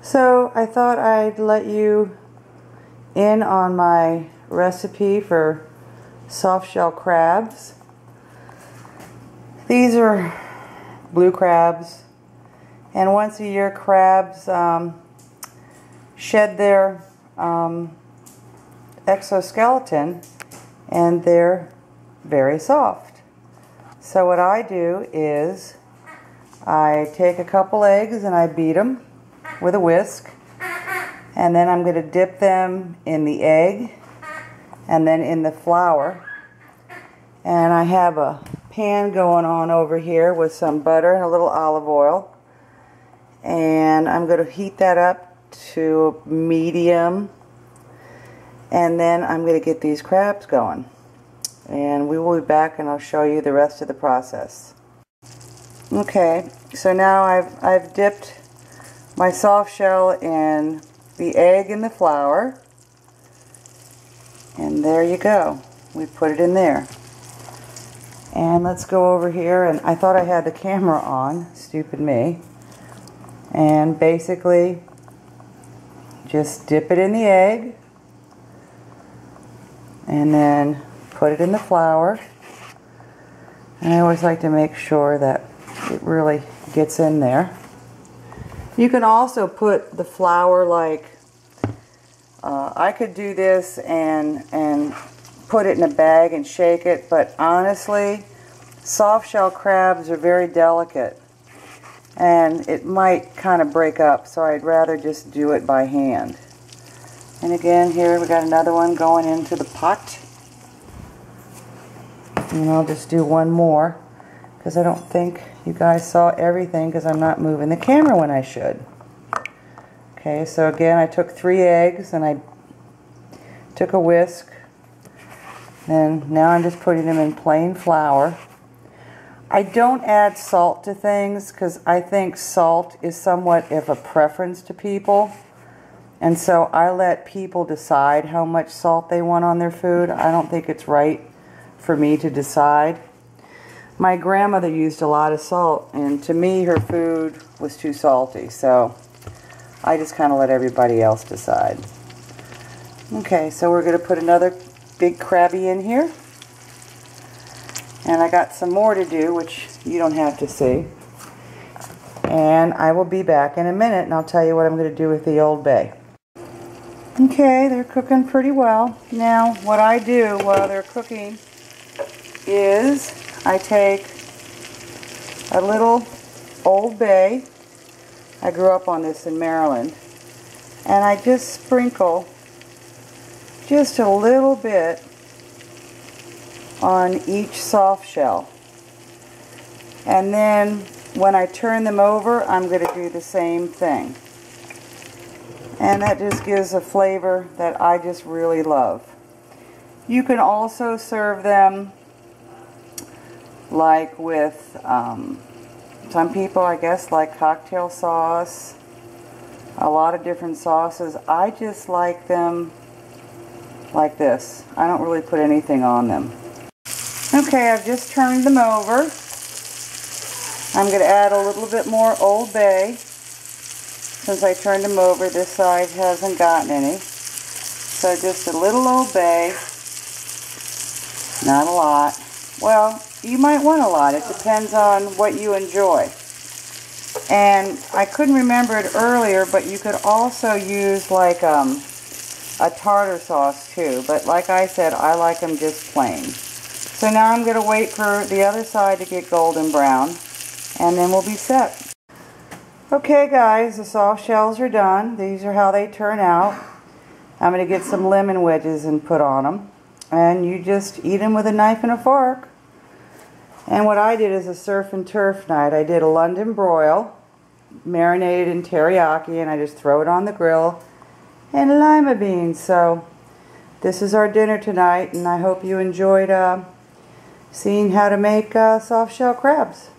So I thought I'd let you in on my recipe for soft shell crabs. These are blue crabs, and once a year crabs shed their exoskeleton, and they're very soft. So what I do is I take a couple eggs and I beat them with a whisk, and then I'm going to dip them in the egg and then in the flour. And I have a pan going on over here with some butter and a little olive oil, and I'm going to heat that up to medium, and then I'm going to get these crabs going, and we will be back and I'll show you the rest of the process. Okay, so now I've dipped my soft shell in the egg and the flour, and there you go, we put it in there. And let's go over here, and I thought I had the camera on, stupid me, and basically just dip it in the egg and then put it in the flour. And I always like to make sure that it really gets in there. You can also put the flour, like I could do this and put it in a bag and shake it, but honestly, soft shell crabs are very delicate and it might kind of break up, so I'd rather just do it by hand. And again, here we got another one going into the pot, and I'll just do one more because I don't think you guys saw everything because I'm not moving the camera when I should. Okay, so again, I took 3 eggs and I took a whisk, and now I'm just putting them in plain flour. I don't add salt to things because I think salt is somewhat of a preference to people, and so I let people decide how much salt they want on their food. I don't think it's right for me to decide. My grandmother used a lot of salt, and to me her food was too salty, so I just kind of let everybody else decide. Okay, so we're going to put another big crabby in here, and I got some more to do, which you don't have to see, and I will be back in a minute and I'll tell you what I'm going to do with the Old Bay. Okay, they're cooking pretty well. Now what I do while they're cooking is I take a little Old Bay. I grew up on this in Maryland, and I just sprinkle just a little bit on each soft shell, and then when I turn them over I'm going to do the same thing, and that just gives a flavor that I just really love. You can also serve them like with some people, I guess, like cocktail sauce, a lot of different sauces. I just like them like this. I don't really put anything on them. Okay, I've just turned them over. I'm going to add a little bit more Old Bay. Since I turned them over, this side hasn't gotten any. So just a little Old Bay. Not a lot. Well, you might want a lot. It depends on what you enjoy. And I couldn't remember it earlier, but you could also use like a tartar sauce too. But like I said, I like them just plain. So now I'm going to wait for the other side to get golden brown, and then we'll be set. Okay guys, the soft shells are done. These are how they turn out. I'm going to get some lemon wedges and put on them. And you just eat them with a knife and a fork. And what I did is a surf and turf night. I did a London broil, marinated in teriyaki, and I just throw it on the grill, and lima beans. So this is our dinner tonight, and I hope you enjoyed seeing how to make soft shell crabs.